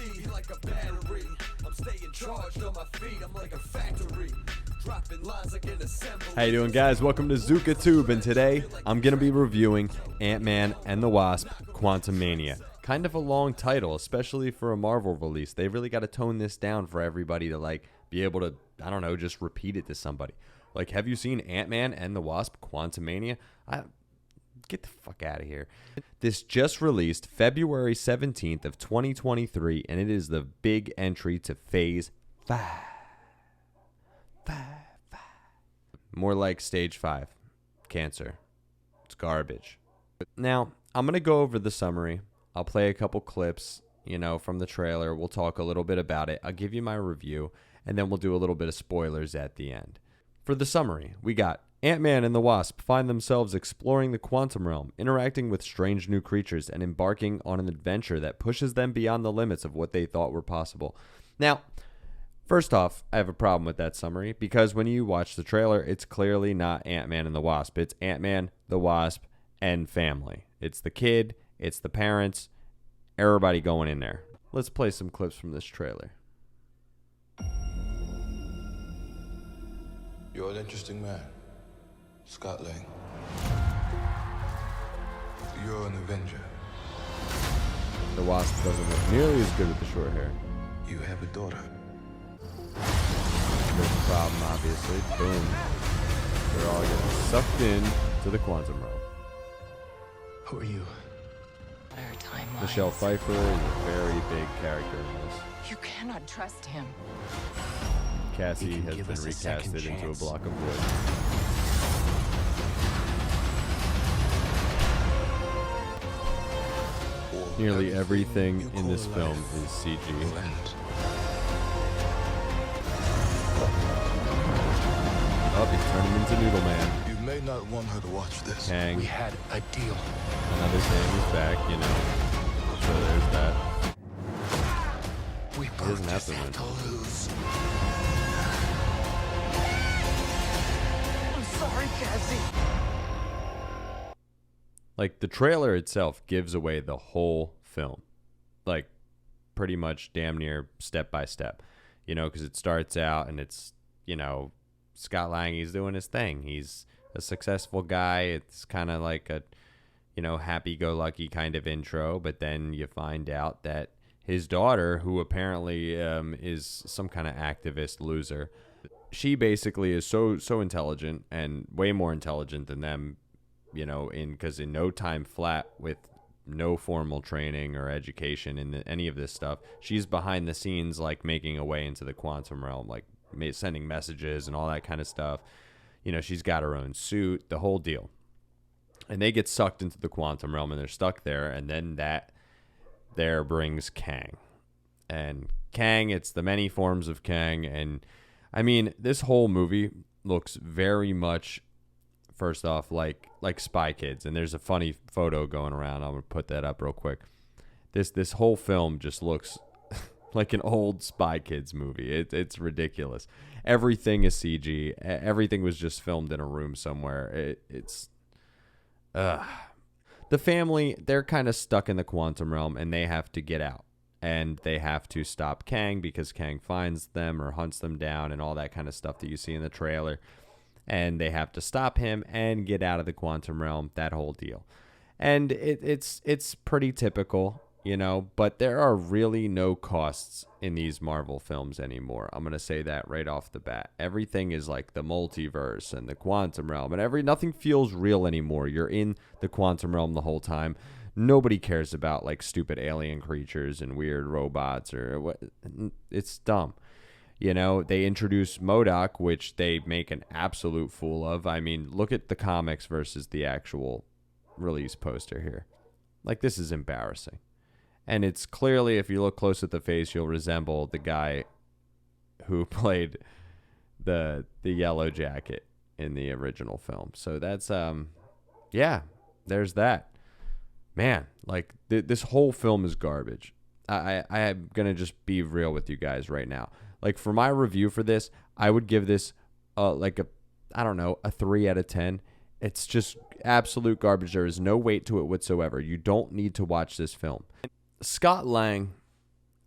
me like a battery. I'm staying charged on my feet. I'm like a factory. Dropping lines like an assembly. How you doing, guys? Welcome to ZukaTube, and today I'm going to be reviewing Ant-Man and the Wasp: Quantumania. Kind of a long title, especially for a Marvel release. They really got to tone this down for everybody to like be able to, I don't know, just repeat it to somebody. Like, have you seen Ant-Man and the Wasp: Quantumania? Get the fuck out of here. This just released February 17th of 2023, and it is the big entry to Phase 5. More like Stage 5. Cancer. It's garbage. Now, I'm going to go over the summary. I'll play a couple clips, from the trailer. We'll talk a little bit about it. I'll give you my review, and then we'll do a little bit of spoilers at the end. For the summary, we got Ant-Man and the Wasp find themselves exploring the quantum realm, interacting with strange new creatures, and embarking on an adventure that pushes them beyond the limits of what they thought were possible. Now, first off, I have a problem with that summary because when you watch the trailer, it's clearly not Ant-Man and the Wasp. It's Ant-Man, the Wasp, and family. It's the kid, it's the parents, everybody going in there. Let's play some clips from this trailer. You're an interesting man, Scott Lang. You're an Avenger. The Wasp doesn't look nearly as good with the short hair. You have a daughter. There's a problem, obviously. Boom. They're all getting sucked in to the quantum realm. Who are you? Michelle Pfeiffer is a very big character in this. You cannot trust him. Cassie has been recasted into a block of wood. Nearly everything in this film is CG. Oh, he's turning into Noodle Man. You may not want her to watch this. Kang. We had a deal. Another Kang is back, So there's that. We both just have to lose. I'm sorry, Cassie. Like, the trailer itself gives away the whole film. Like, pretty much damn near step by step. Because it starts out and it's, Scott Lang, he's doing his thing. He's a successful guy. It's kind of like a, happy-go-lucky kind of intro. But then you find out that his daughter, who apparently is some kind of activist loser, she basically is so intelligent and way more intelligent than them, because in no time flat with no formal training or education in any of this stuff, she's behind the scenes, like making a way into the quantum realm, like sending messages and all that kind of stuff. She's got her own suit, the whole deal. And they get sucked into the quantum realm and they're stuck there. And then that there brings Kang. And Kang, it's the many forms of Kang. And I mean, this whole movie looks very much, first off, like Spy Kids. And there's a funny photo going around. I'm going to put that up real quick. This whole film just looks like an old Spy Kids movie. It's ridiculous. Everything is CG. Everything was just filmed in a room somewhere. The family, they're kind of stuck in the quantum realm and they have to get out. And they have to stop Kang because Kang finds them or hunts them down and all that kind of stuff that you see in the trailer. And they have to stop him and get out of the quantum realm, that whole deal. And it's pretty typical, but there are really no costs in these Marvel films anymore. I'm going to say that right off the bat. Everything is like the multiverse and the quantum realm, and nothing feels real anymore. You're in the quantum realm the whole time. Nobody cares about like stupid alien creatures and weird robots or what. It's dumb. They introduce MODOK, which they make an absolute fool of. I mean, look at the comics versus the actual release poster here. Like, this is embarrassing. And it's clearly, if you look close at the face, you'll resemble the guy who played the Yellow Jacket in the original film. So that's, there's that. Man, like, this whole film is garbage. I am going to just be real with you guys right now. Like, for my review for this, I would give this, a 3 out of 10. It's just absolute garbage. There is no weight to it whatsoever. You don't need to watch this film. Scott Lang,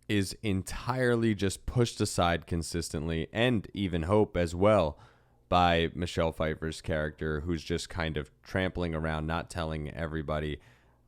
is entirely just pushed aside consistently, and even Hope as well, by Michelle Pfeiffer's character, who's just kind of trampling around, not telling everybody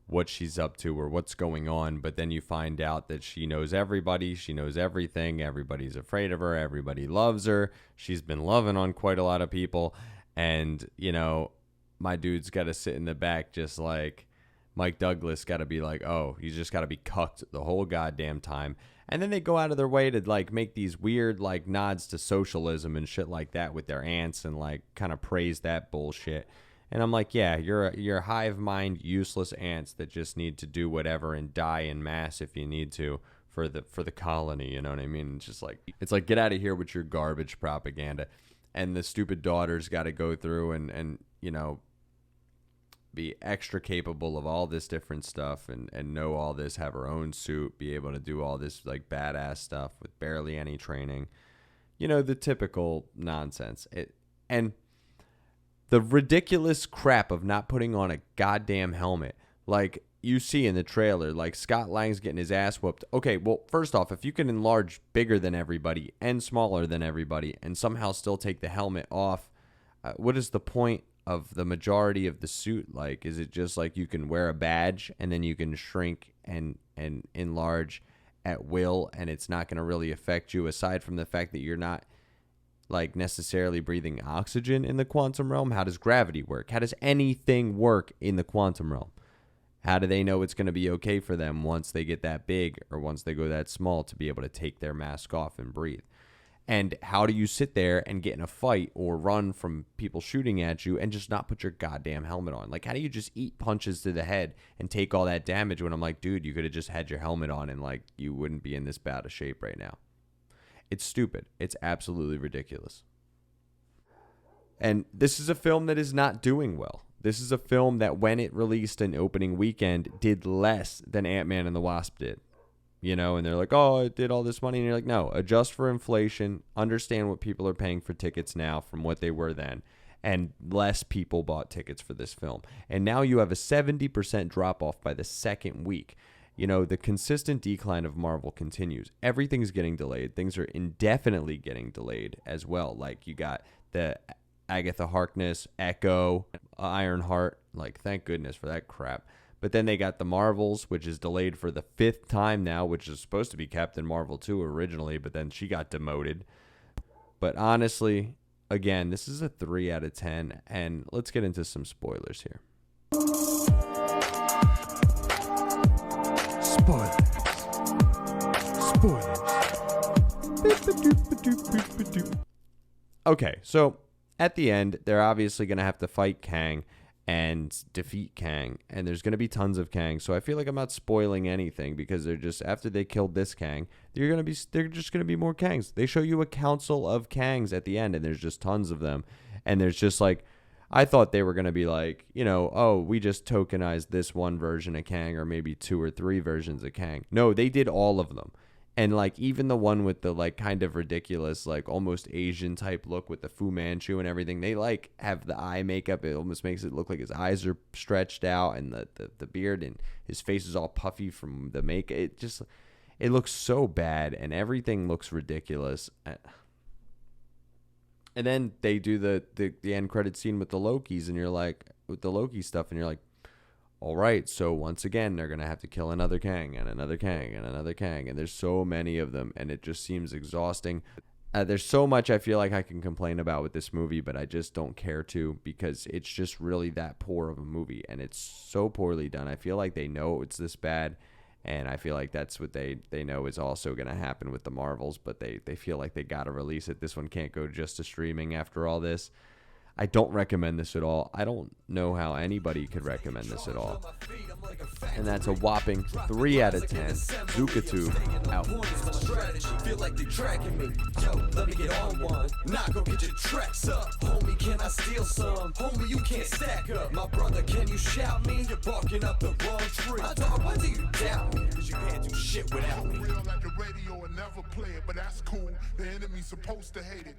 what she's up to or what's going on. But then you find out that she knows everybody, she knows everything, everybody's afraid of her, everybody loves her, she's been loving on quite a lot of people. And, you know, my dude's got to sit in the back just like Mike Douglas, got to be like, oh, he's just got to be cucked the whole goddamn time. And then they go out of their way to like make these weird like nods to socialism and shit like that with their ants and like kind of praise that bullshit. And I'm like, yeah, you're hive mind useless ants that just need to do whatever and die in mass if you need to for the colony, you know what I mean? It's like get out of here with your garbage propaganda. And the stupid daughter's got to go through and you know, be extra capable of all this different stuff and know all this, have her own suit, be able to do all this like badass stuff with barely any training. You know, the typical nonsense. And the ridiculous crap of not putting on a goddamn helmet. Like you see in the trailer, like Scott Lang's getting his ass whooped. Okay, well, first off, if you can enlarge bigger than everybody and smaller than everybody and somehow still take the helmet off, what is the point of the majority of the suit? Like, is it just like you can wear a badge and then you can shrink and enlarge at will and it's not going to really affect you, aside from the fact that you're not like necessarily breathing oxygen in the quantum realm? How does gravity work? How does anything work in the quantum realm? How do they know it's going to be okay for them once they get that big or once they go that small to be able to take their mask off and breathe? And how do you sit there and get in a fight or run from people shooting at you and just not put your goddamn helmet on? Like, how do you just eat punches to the head and take all that damage when I'm like, dude, you could have just had your helmet on and, like, you wouldn't be in this bad of shape right now? It's stupid. It's absolutely ridiculous. And this is a film that is not doing well. This is a film that, when it released in opening weekend, did less than Ant-Man and the Wasp did. You know, and they're like, oh, it did all this money. And you're like, no, adjust for inflation. Understand what people are paying for tickets now from what they were then. And less people bought tickets for this film. And now you have a 70% drop off by the second week. You know, the consistent decline of Marvel continues. Everything's getting delayed. Things are indefinitely getting delayed as well. Like, you got the Agatha Harkness, Echo, Ironheart. Like, thank goodness for that crap. But then they got the Marvels, which is delayed for the 5th time now, which is supposed to be Captain Marvel 2 originally, but then she got demoted. But honestly, again, this is a 3 out of 10, and let's get into some spoilers here. Spoilers. Okay, so at the end, they're obviously going to have to fight Kang and defeat Kang, and there's going to be tons of Kang. So I feel like I'm not spoiling anything, because they're just, after they killed this Kang, they're just going to be more Kangs. They show you a council of Kangs at the end, and there's just tons of them. And there's just like, I thought they were going to be like, you know, oh, we just tokenized this one version of Kang, or maybe 2 or 3 versions of Kang. No, they did all of them. And like, even the one with the like kind of ridiculous, like almost Asian type look with the Fu Manchu and everything, they like have the eye makeup. It almost makes it look like his eyes are stretched out, and the beard, and his face is all puffy from the makeup. It looks so bad, and everything looks ridiculous. And then they do the end credit scene with the Lokis, and you're like, with the Loki stuff, and you're like, all right, so once again, they're going to have to kill another Kang and another Kang and another Kang. And there's so many of them, and it just seems exhausting. There's so much I feel like I can complain about with this movie, but I just don't care to, because it's just really that poor of a movie. And it's so poorly done. I feel like they know it's this bad, and I feel like that's what they know is also going to happen with the Marvels, but they feel like they got to release it. This one can't go just to streaming after all this. I don't recommend this at all. I don't know how anybody could recommend this at all. And that's a whopping 3 out of 10. Zookatu out. Feel like they tracking me. Yo, let me get on one. Nah, go get your tracks up. Homie, can I steal some? Homie, you can't stack up. My brother, can you shout me? You're barking up the wrong tree. My dog, why do you doubt me? Cause you can't do shit without me. Real like the radio and never play it, but that's cool. The enemy's supposed to hate it.